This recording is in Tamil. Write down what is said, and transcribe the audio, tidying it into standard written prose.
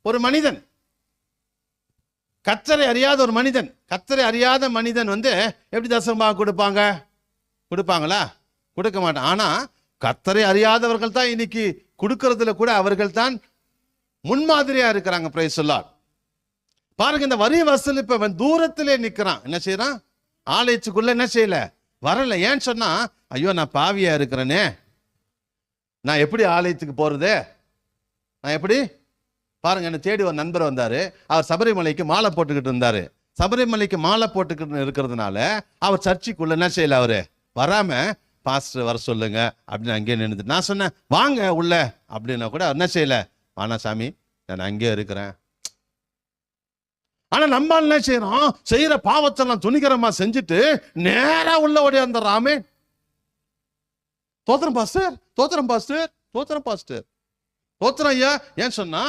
ஒரு மனிதன், கர்த்தரை அறியாத ஒரு மனிதன், கர்த்தரை அறியாத மனிதன் எப்படி தசமபாகம் கொடுப்பாங்களா? கொடுக்க மாட்டான். ஆனா கர்த்தரை அறியாதவர்கள் தான் இன்னைக்கு கொடுக்கறதுல கூட அவர்கள் தான் முன்மாதிரியா இருக்கிறாங்க. Praise the Lord. பாருங்க, இந்த வரி வசூலிப்ப தூரத்திலே நிக்கிறான். என்ன செய்யறான்? ஆலயத்துக்குள்ள என்ன செய்யல, வரல. ஏன்னு சொன்னா, ஐயோ நான் பாவியா இருக்கிறேனே, நான் எப்படி ஆலயத்துக்கு போறது, நான் எப்படி? பாருங்க, என்ன தேடி ஒரு நண்பர் வந்தாரு. அவர் சபரிமலைக்கு மாலை போட்டுக்கிட்டு இருந்தாரு. சபரிமலைக்கு மாலை போட்டுக்கிட்டு இருக்கிறதுனால அவர் சர்ச்சுக்குள்ள என்ன செய்யல, அவரு வராம, பாஸ்டர் வர சொல்லுங்க அப்படின்னு அங்கேயே நின்று. நான் சொன்னேன் வாங்க உள்ள அப்படின்னா கூட என்ன செய்யல, ஆனா சாமி நான் அங்கேயே இருக்கிறேன். ஆனா நம்ம என்ன செய்யறோம், செய்யற பாவத்தெல்லாம் துணிகரமா செஞ்சுட்டு நேரா உள்ள ஓடியாந்துடுறாமே. தோத்திரம் பாஸ்டர், தோத்திரம் பாஸ்டர், தோத்திரம் பாஸ்டர், தோத்திரம் ஐயா. ஏன் சொன்னா,